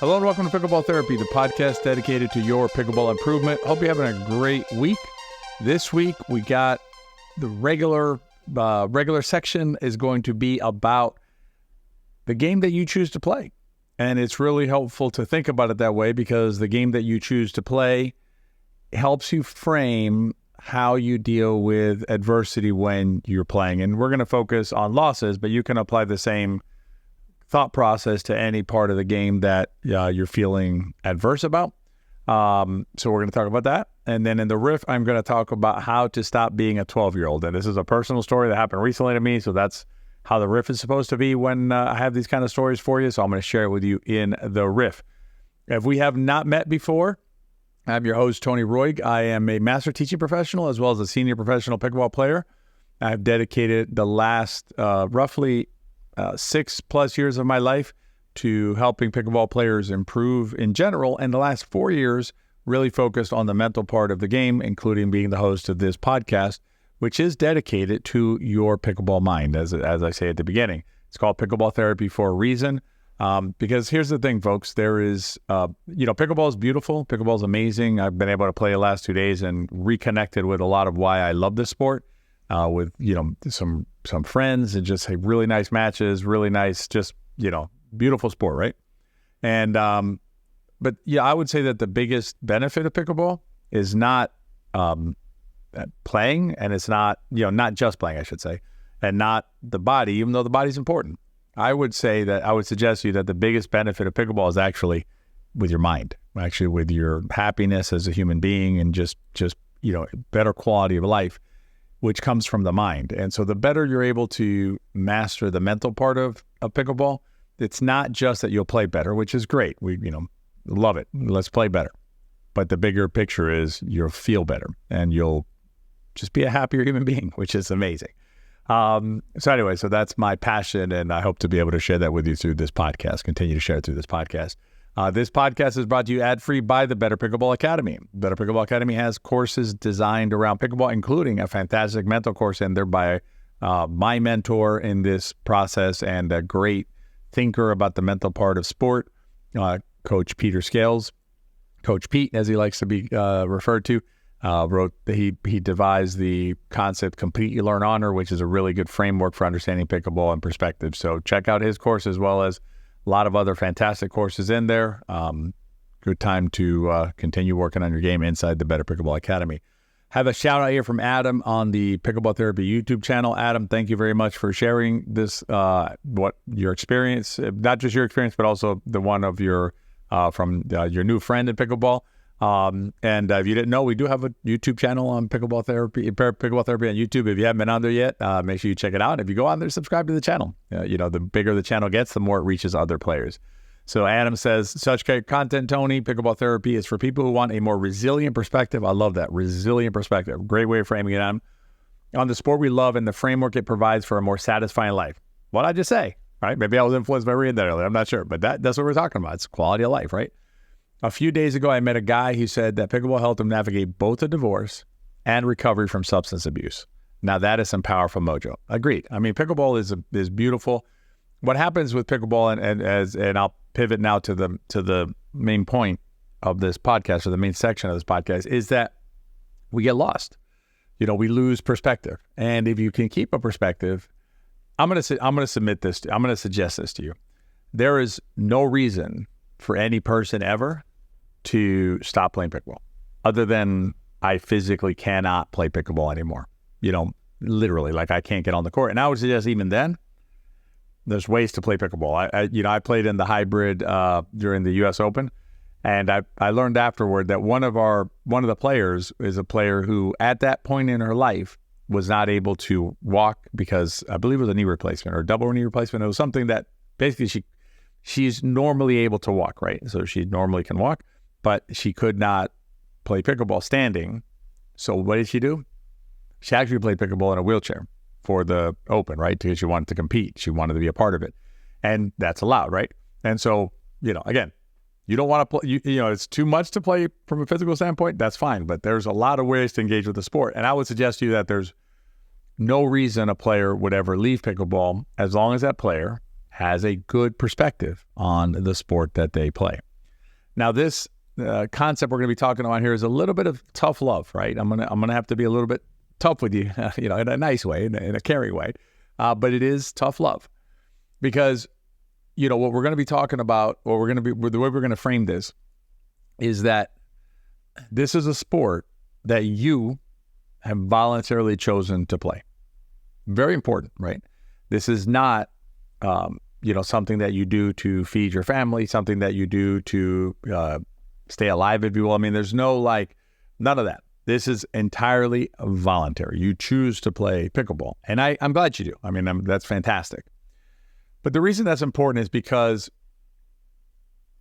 Hello and welcome to Pickleball Therapy, the podcast dedicated to your pickleball improvement. Hope you're having a great week. This week we got the regular section is going to be about the game that you choose to play. And it's really helpful to think about it that way because the game that you choose to play helps you frame how you deal with adversity when you're playing. And we're going to focus on losses, but you can apply the same thought process to any part of the game that you're feeling adverse about. So we're going to talk about that. And then in the RIFF, I'm going to talk about how to stop being a 12-year-old. And this is a personal story that happened recently to me. So that's how the RIFF is supposed to be when I have these kind of stories for you. So I'm going to share it with you in the RIFF. If we have not met before, I'm your host, Tony Roig. I am a master teaching professional as well as a senior professional pickleball player. I've dedicated the last roughly 6+ years of my life to helping pickleball players improve in general, and the last 4 years really focused on the mental part of the game, including being the host of this podcast, which is dedicated to your pickleball mind, as I say at the beginning. It's called Pickleball Therapy for a reason, because here's the thing, folks. There is, pickleball is beautiful. Pickleball is amazing. I've been able to play the last 2 days and reconnected with a lot of why I love this sport, with, some friends and just really nice matches, really nice, just, beautiful sport, right? And, but yeah, I would say that the biggest benefit of pickleball is not playing, and it's not, not just playing, I should say, and not the body, even though the body's important. I would suggest to you that the biggest benefit of pickleball is actually with your mind, actually with your happiness as a human being and just better quality of life, which comes from the mind. And so the better you're able to master the mental part of pickleball, it's not just that you'll play better, which is great. We, love it. Let's play better. But the bigger picture is you'll feel better and you'll just be a happier human being, which is amazing. So that's my passion, and I hope to be able to share that with you through this podcast, continue to share it through this podcast. This podcast is brought to you ad-free by the Better Pickleball Academy. Better Pickleball Academy has courses designed around pickleball, including a fantastic mental course in there by my mentor in this process and a great thinker about the mental part of sport, Coach Peter Scales. Coach Pete, as he likes to be referred to, he devised the concept Complete You Learn Honor, which is a really good framework for understanding pickleball and perspective. So check out his course as well as a lot of other fantastic courses in there. Good time to continue working on your game inside the Better Pickleball Academy. Have a shout out here from Adam on the Pickleball Therapy YouTube channel. Adam, thank you very much for sharing this, what your experience, not just your experience, but also the one of your new friend in pickleball. And if you didn't know, we do have a YouTube channel on Pickleball Therapy on YouTube. If you haven't been on there yet, make sure you check it out. If you go on there, subscribe to the channel. The bigger the channel gets, the more it reaches other players. So Adam says, such great content, Tony. Pickleball Therapy is for people who want a more resilient perspective. I love that. Resilient perspective. Great way of framing it on the sport we love and the framework it provides for a more satisfying life. What did I just say? Right? Maybe I was influenced by reading that earlier. I'm not sure. But that's what we're talking about. It's quality of life, right? A few days ago, I met a guy who said that pickleball helped him navigate both a divorce and recovery from substance abuse. Now, that is some powerful mojo. Agreed. I mean, pickleball is beautiful. What happens with pickleball, and I'll pivot now to the main point of this podcast, or the main section of this podcast, is that we get lost. We lose perspective. And if you can keep a perspective, I'm going to suggest this to you. There is no reason for any person ever to stop playing pickleball, other than I physically cannot play pickleball anymore. Literally, like I can't get on the court. And I would suggest even then, there's ways to play pickleball. I played in the hybrid during the U.S. Open, and I learned afterward that one of the players is a player who, at that point in her life, was not able to walk because I believe it was a knee replacement or a double knee replacement. It was something that basically she's normally able to walk, right? So she normally can walk, but she could not play pickleball standing. So what did she do? She actually played pickleball in a wheelchair for the Open, right? Because she wanted to compete. She wanted to be a part of it. And that's allowed, right? And so, again, you don't want to play, it's too much to play from a physical standpoint. That's fine. But there's a lot of ways to engage with the sport. And I would suggest to you that there's no reason a player would ever leave pickleball as long as that player has a good perspective on the sport that they play. Now, this concept we're going to be talking about here is a little bit of tough love, right? I'm gonna have to be a little bit tough with you, in a nice way, in a caring way, but it is tough love because what we're going to be talking about, the way we're going to frame this, is that this is a sport that you have voluntarily chosen to play. Very important, right? This is not, something that you do to feed your family, something that you do to stay alive, if you will. I mean, there's none of that. This is entirely voluntary. You choose to play pickleball, and I'm glad you do. I mean, that's fantastic. But the reason that's important is because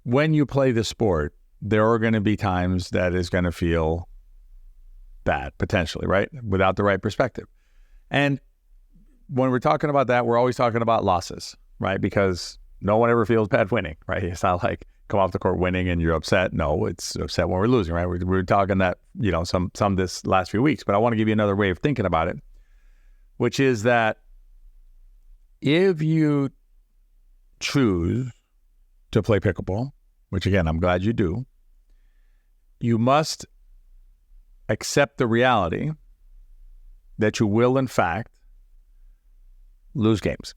when you play the sport, there are going to be times that is going to feel bad, potentially, right? Without the right perspective. And when we're talking about that, we're always talking about losses, right? Because no one ever feels bad winning, right? It's not like come off the court winning and you're upset. No, it's upset when we're losing, right? We're talking that, some this last few weeks, but I want to give you another way of thinking about it, which is that if you choose to play pickleball, which again, I'm glad you do, you must accept the reality that you will, in fact, lose games.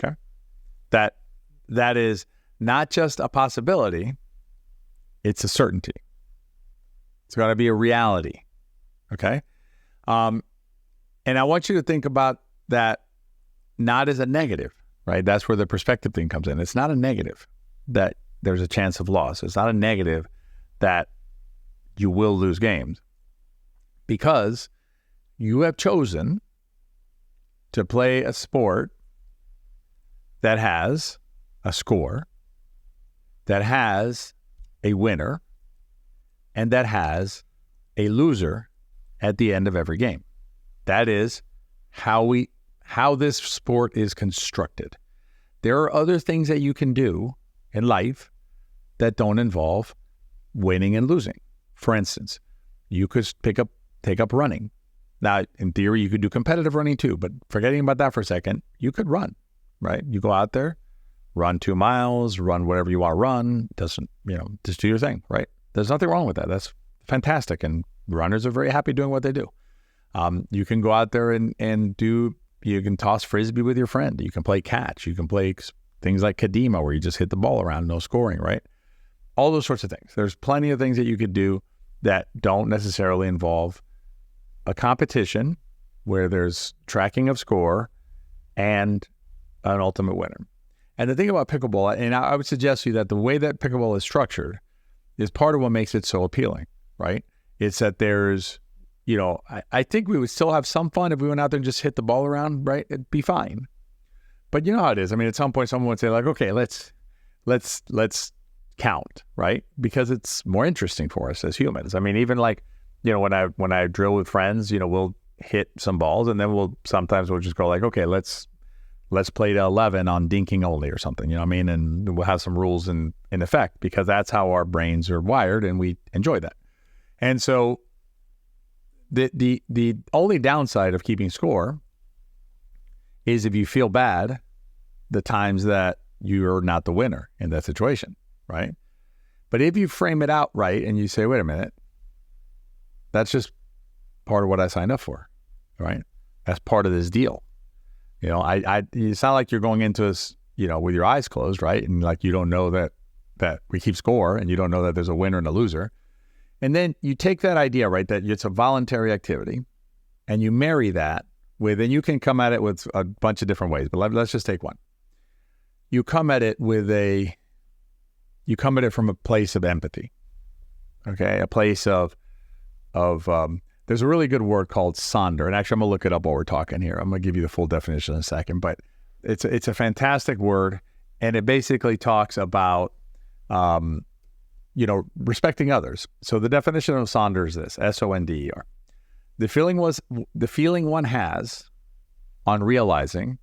Okay? That is not just a possibility, it's a certainty. It's going to be a reality. Okay? And I want you to think about that not as a negative, right? That's where the perspective thing comes in. It's not a negative that there's a chance of loss. It's not a negative that you will lose games, because you have chosen to play a sport that has a score, that has a winner, and that has a loser at the end of every game. That is how this sport is constructed. There are other things that you can do in life that don't involve winning and losing. For instance, you could take up running. Now, in theory, you could do competitive running too, but forgetting about that for a second, you could run, right? You go out there, run 2 miles, run whatever you want to run. Just do your thing, right? There's nothing wrong with that. That's fantastic. And runners are very happy doing what they do. You can go out there and you can toss frisbee with your friend. You can play catch. You can play things like kadima, where you just hit the ball around, no scoring, right? All those sorts of things. There's plenty of things that you could do that don't necessarily involve a competition where there's tracking of score and an ultimate winner. And the thing about pickleball, and I would suggest to you that the way that pickleball is structured is part of what makes it so appealing, right? It's that there's, I think we would still have some fun if we went out there and just hit the ball around, right? It'd be fine. But you know how it is. I mean, at some point someone would say like, okay, let's count, right? Because it's more interesting for us as humans. I mean, even like, when I drill with friends, we'll hit some balls, and then we'll just go like, okay, let's play to 11 on dinking only or something, you know what I mean? And we'll have some rules in effect, because that's how our brains are wired, and we enjoy that. And so the only downside of keeping score is if you feel bad the times that you're not the winner in that situation, right? But if you frame it out right and you say, wait a minute, that's just part of what I signed up for, right? That's part of this deal. It's not like you're going into this, with your eyes closed, right? And like, you don't know that we keep score, and you don't know that there's a winner and a loser. And then you take that idea, right, that it's a voluntary activity, and you marry that with, and you can come at it with a bunch of different ways, but let's just take one. You come at it from a place of empathy, okay? A place of there's a really good word called sonder, and actually I'm gonna look it up while we're talking here. I'm gonna give you the full definition in a second, but it's a fantastic word, and it basically talks about respecting others. So the definition of sonder is this: S-O-N-D-E-R. The feeling one has on realizing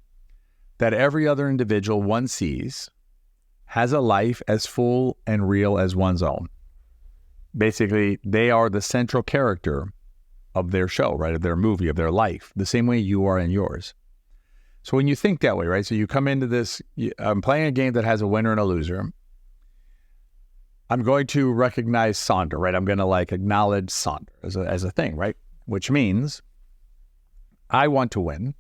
that every other individual one sees has a life as full and real as one's own. Basically, they are the central character of their show, right? Of their movie, of their life, the same way you are in yours. So when you think that way, right? So you come into this, I'm playing a game that has a winner and a loser. I'm going to recognize Sonder, right? I'm going to like acknowledge Sonder as a thing, right? Which means I want to win,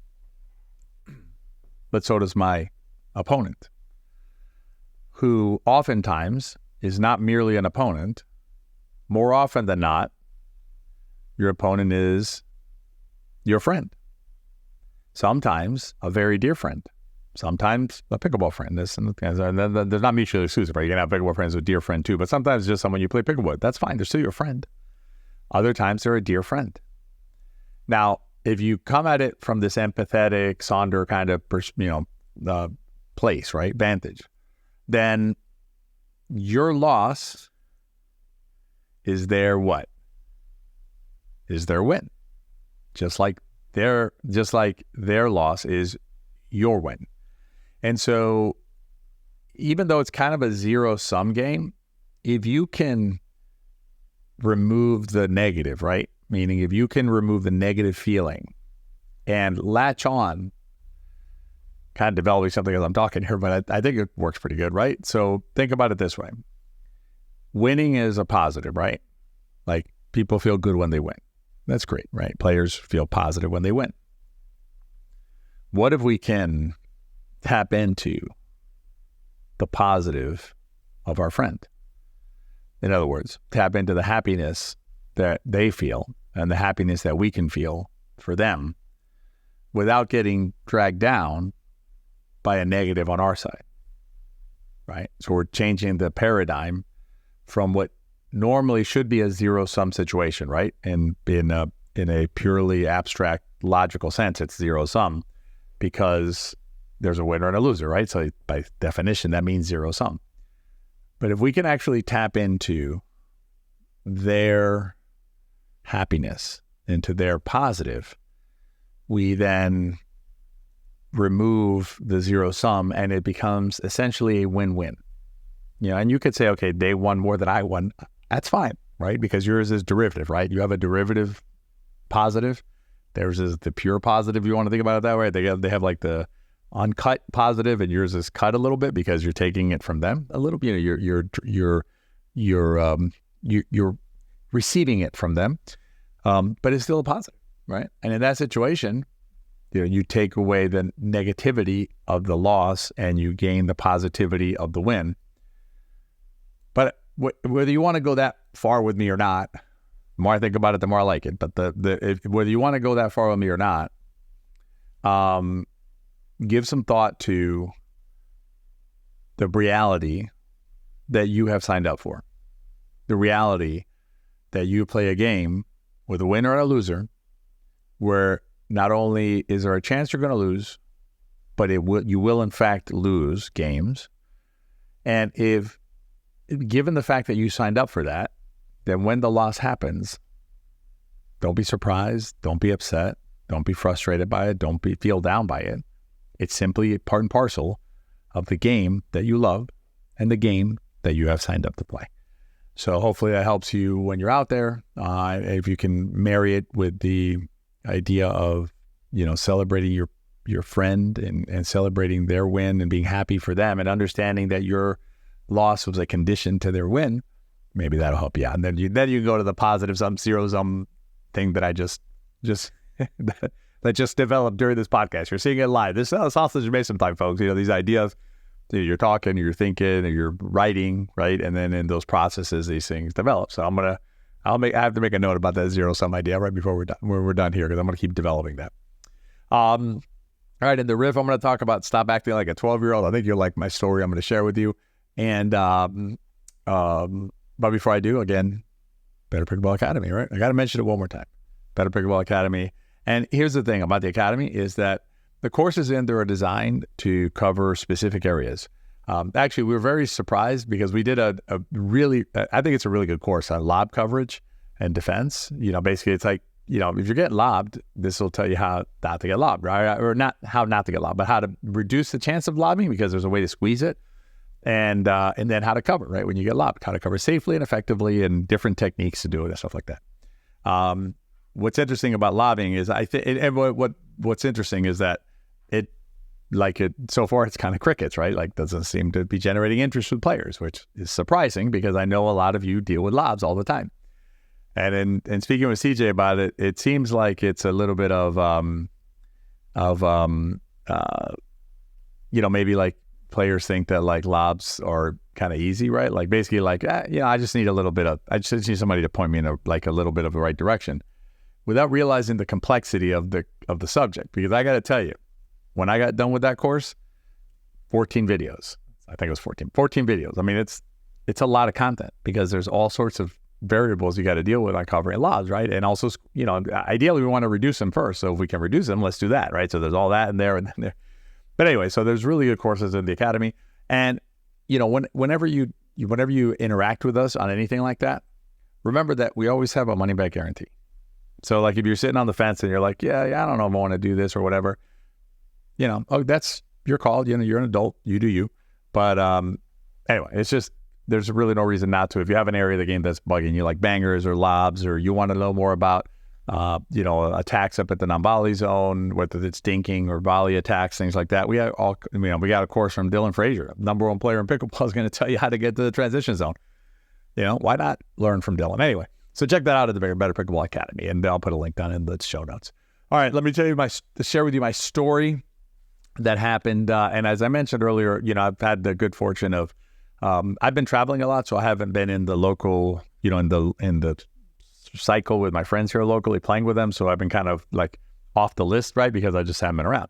but so does my opponent, who oftentimes is not merely an opponent. More often than not, your opponent is your friend. Sometimes a very dear friend. Sometimes a pickleball friend. They're not mutually exclusive, right? You can have pickleball friends with dear friend too, but sometimes just someone you play pickleball with. That's fine. They're still your friend. Other times they're a dear friend. Now, if you come at it from this empathetic, Sonder kind of, place, right? Vantage, then your loss is their what? Is their win. Just like their loss is your win. And so even though it's kind of a zero-sum game, if you can remove the negative, right? Meaning if you can remove the negative feeling and latch on, kind of developing something as I'm talking here, but I think it works pretty good, right? So think about it this way. Winning is a positive, right? Like people feel good when they win. That's great, right? Players feel positive when they win. What if we can tap into the positive of our friend? In other words, tap into the happiness that they feel and the happiness that we can feel for them without getting dragged down by a negative on our side, right? So we're changing the paradigm from what normally should be a zero-sum situation, right? And in a purely abstract, logical sense, it's zero-sum because there's a winner and a loser, right? So by definition, that means zero-sum. But if we can actually tap into their happiness, into their positive, we then remove the zero-sum and it becomes essentially a win-win. And you could say, okay, they won more than I won. That's fine, right? Because yours is derivative, right? You have a derivative positive. Theirs is the pure positive. You want to think about it that way. They have like the uncut positive, and yours is cut a little bit because you're taking it from them a little bit. You're receiving it from them, but it's still a positive, right? And in that situation, you take away the negativity of the loss and you gain the positivity of the win. But whether you want to go that far with me or not, the more I think about it, the more I like it. But whether you want to go that far with me or not, give some thought to the reality that you have signed up for. The reality that you play a game with a winner and a loser, where not only is there a chance you're going to lose, but you will in fact lose games. And given the fact that you signed up for that, then when the loss happens, don't be surprised, don't be upset, don't be frustrated by it, don't feel down by it. It's simply part and parcel of the game that you love and the game that you have signed up to play. So hopefully that helps you when you're out there. If you can marry it with the idea of, celebrating your friend and celebrating their win and being happy for them and understanding that your loss was a condition to their win, maybe that'll help you out. And then you go to the positive sum, zero sum thing that I just that just developed during this podcast. You're seeing it live. This is sausage is made sometime, folks. These ideas, you're talking, you're thinking, or you're writing, right? And then in those processes, these things develop. So I have to make a note about that zero sum idea right before we're done here, because I'm going to keep developing that. All right, in the riff, I'm going to talk about stop acting like a 12-year-old. I think you'll like my story I'm going to share with you. And but before I do, again, Better Pickleball Academy, right? I got to mention it one more time. Better Pickleball Academy. And here's the thing about the Academy is that the courses in there are designed to cover specific areas. Actually, we were very surprised because we did a really, I think it's a really good course on lob coverage and defense. Basically it's like, if you're getting lobbed, this will tell you how not to get lobbed, right? Or not how not to get lobbed, but how to reduce the chance of lobbing, because there's a way to squeeze it. And then how to cover, right? When you get lobbed, how to cover safely and effectively, and different techniques to do it and stuff like that. What's interesting about lobbing is what's interesting is that like it so far, it's kind of crickets, right? Like doesn't seem to be generating interest with players, which is surprising because I know a lot of you deal with lobs all the time. And in speaking with CJ about it, it seems like it's a little bit of maybe like players think that like lobs are kind of easy, right? Like basically like, I just need I just need somebody to point me in a little bit of the right direction without realizing the complexity of the subject. Because I got to tell you, when I got done with that course, 14 videos, I think it was 14 videos. I mean, it's a lot of content because there's all sorts of variables you got to deal with on covering lobs, right? And also, ideally we want to reduce them first. So if we can reduce them, let's do that, right? So there's all that in there and then there. But anyway, so there's really good courses in the academy. And, whenever you interact with us on anything like that, remember that we always have a money back guarantee. So like if you're sitting on the fence and you're like, yeah, I don't know if I want to do this or whatever, that's your call. You're an adult, you do you. But anyway, it's just, there's really no reason not to. If you have an area of the game that's bugging you, like bangers or lobs, or you want to know more about, attacks up at the non-volley zone, whether it's dinking or volley attacks, things like that. We got a course from Dylan Frazier, number one player in pickleball, is going to tell you how to get to the transition zone. Why not learn from Dylan? Anyway, so check that out at the Better Pickleball Academy, and I'll put a link down in the show notes. All right, let me share with you my story that happened. And as I mentioned earlier, I've had the good fortune of, I've been traveling a lot, so I haven't been in the local, in the cycle with my friends here locally, playing with them. So I've been kind of like off the list, right? Because I just haven't been around.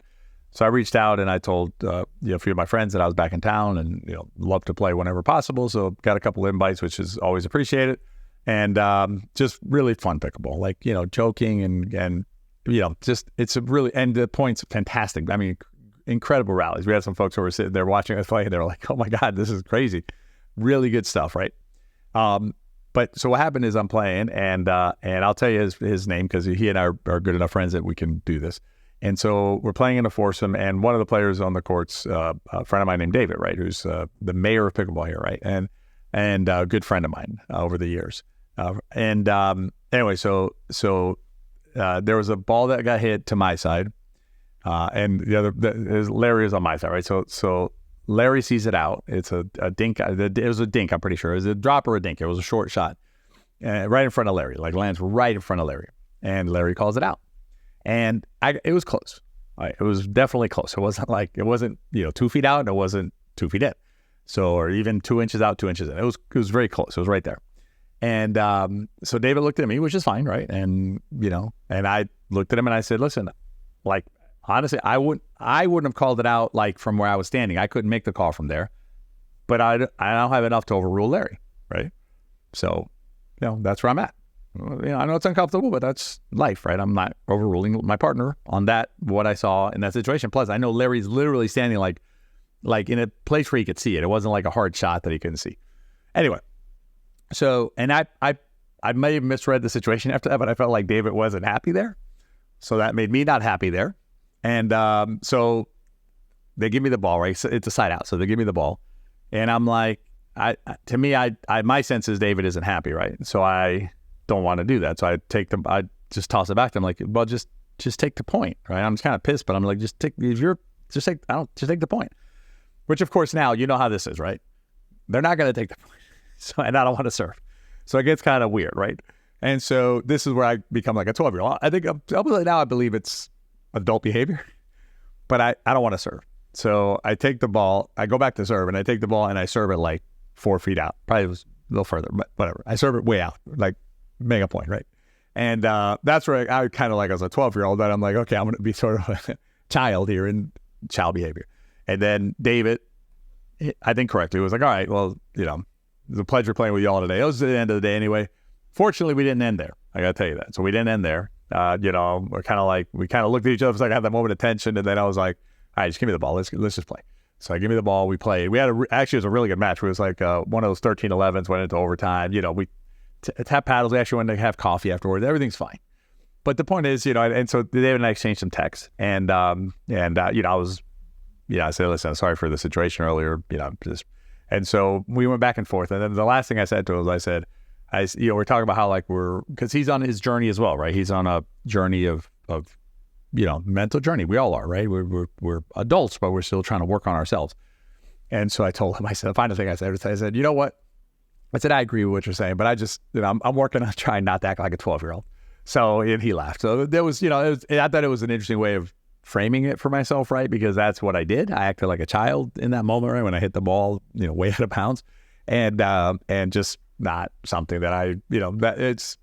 So I reached out and I told a few of my friends that I was back in town and love to play whenever possible. So got a couple of invites, which is always appreciated, and just really fun pickleball, like joking and just it's a really, and the points fantastic. I mean, incredible rallies. We had some folks who were sitting there watching us play and they were like, oh my God, this is crazy. Really good stuff, right? But so what happened is I'm playing and I'll tell you his name because he and I are good enough friends that we can do this. And so we're playing in a foursome, and one of the players on the court's a friend of mine named David, right, who's the mayor of pickleball here, right, and a good friend of mine over the years. Anyway, so there was a ball that got hit to my side, and the other Larry is on my side, right? So Larry sees it out. It's a dink. It was a dink, I'm pretty sure. It was a drop or a dink. It was a short shot, right in front of Larry, like lands right in front of Larry, and Larry calls it out. And it was close. It was definitely close. It wasn't 2 feet out, and it wasn't 2 feet in. So, or even 2 inches out, 2 inches in. It was very close. It was right there. And so David looked at me, which is fine, right? And and I looked at him and I said, listen, like honestly, I wouldn't have called it out like from where I was standing. I couldn't make the call from there, but I don't have enough to overrule Larry, right? So, that's where I'm at. I know it's uncomfortable, but that's life, right? I'm not overruling my partner on that, what I saw in that situation. Plus, I know Larry's literally standing like in a place where he could see it. It wasn't like a hard shot that he couldn't see. Anyway, so, and I may have misread the situation after that, but I felt like David wasn't happy there. So that made me not happy there. And so they give me the ball, right? So it's a side out. So they give me the ball. And I'm like, my sense is David isn't happy, right? So I don't want to do that. So I just toss it back to him like, well, just take the point, right? I'm just kind of pissed, but I'm like, just take the point. Which of course now, you know how this is, right? They're not going to take the point. So, and I don't want to serve. So it gets kind of weird, right? And so this is where I become like a 12-year-old. I think now I believe it's adult behavior, but I don't want to serve. So I take the ball, I go back to serve, and I take the ball and I serve it like 4 feet out. Probably was a little further, but whatever. I serve it way out, like make a point, right? And that's where I kind of like as a 12-year-old that I'm like, okay, I'm going to be sort of a child here in child behavior. And then David, I think correctly, was like, all right, well, it was a pleasure playing with y'all today. It was the end of the day anyway. Fortunately, we didn't end there. I got to tell you that. So we didn't end there. We're kind of we kind of looked at each other. It was like I had that moment of tension. And then I was like, all right, just give me the ball. Let's just play. So I give me the ball. We played. We had actually, it was a really good match. It was like one of those 13-11s went into overtime. We tap paddles. We actually went to have coffee afterwards. Everything's fine. But the point is, and so David and I exchanged some texts. And I said, listen, I'm sorry for the situation earlier. And so we went back and forth. And then the last thing I said to him was, we're talking about how because he's on his journey as well, right? He's on a journey of mental journey. We all are, right? We're adults, but we're still trying to work on ourselves. And so I told him, I said, the final thing I said, you know what? I said, I agree with what you're saying, but I just, I'm working on trying not to act like a 12-year-old. So and he laughed. So there was, I thought it was an interesting way of framing it for myself, right? Because that's what I did. I acted like a child in that moment, right? When I hit the ball, way out of bounds, and just not something that that it's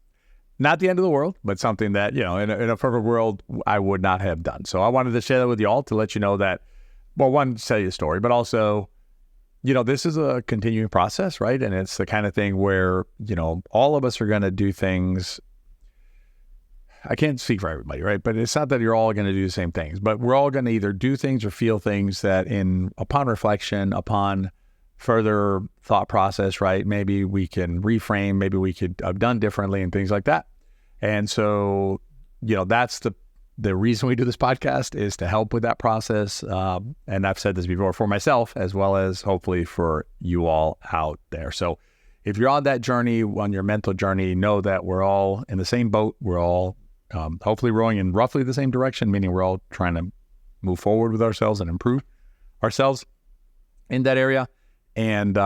not the end of the world, but something that, in a perfect world, I would not have done. So I wanted to share that with you all to let you know that, well, one, tell you a story, but also, this is a continuing process, right? And it's the kind of thing where, all of us are going to do things. I can't speak for everybody, right? But it's not that you're all going to do the same things, but we're all going to either do things or feel things that upon reflection, upon further thought process, right? Maybe we can reframe, maybe we could have done differently and things like that. And so, that's the reason we do this podcast, is to help with that process. And I've said this before, for myself, as well as hopefully for you all out there. So if you're on that journey, on your mental journey, know that we're all in the same boat. We're all hopefully rowing in roughly the same direction, meaning we're all trying to move forward with ourselves and improve ourselves in that area. And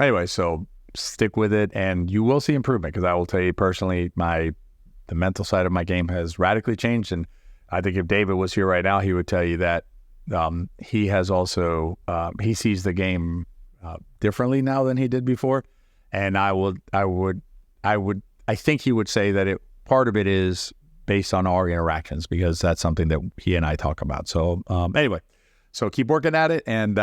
anyway, so stick with it and you will see improvement, because I will tell you personally, the mental side of my game has radically changed. And I think if David was here right now, he would tell you that he has also, he sees the game differently now than he did before. And I think he would say that part of it is based on our interactions, because that's something that he and I talk about. So anyway, so keep working at it, and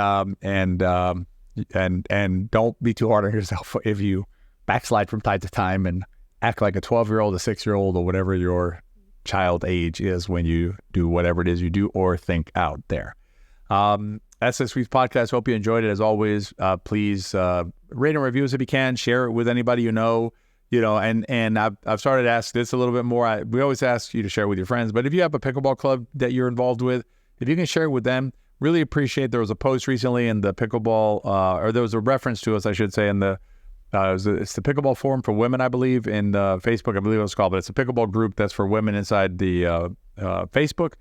don't be too hard on yourself if you backslide from time to time and act like a 12-year-old, a 6-year-old, or whatever your child age is when you do whatever it is you do or think out there. That's this week's podcast. Hope you enjoyed it. As always, please rate and review us if you can. Share it with anybody you know. And I've started to ask this a little bit more. We always ask you to share with your friends, but if you have a pickleball club that you're involved with, if you can share it with them, really appreciate. There was a post recently in the pickleball, or there was a reference to us, I should say, in the it's the Pickleball Forum for Women, I believe, in Facebook, I believe it was called, but it's a pickleball group that's for women inside the Facebook.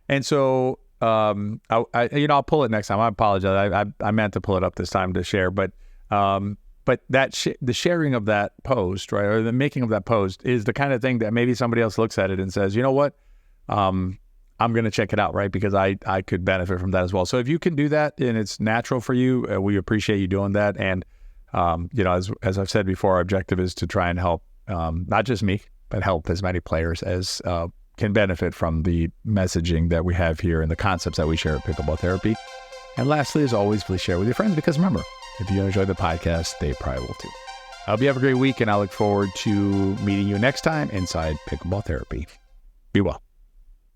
And so, I'll pull it next time. I apologize. I meant to pull it up this time to share, but that the sharing of that post, right, or the making of that post is the kind of thing that maybe somebody else looks at it and says, you know what, I'm going to check it out, right, because I could benefit from that as well. So if you can do that and it's natural for you, we appreciate you doing that. And as I've said before, our objective is to try and help not just me, but help as many players as can benefit from the messaging that we have here and the concepts that we share at Pickleball Therapy. And lastly, as always, please share with your friends, because remember, if you enjoy the podcast, they probably will too. I hope you have a great week, and I look forward to meeting you next time inside Pickleball Therapy. Be well.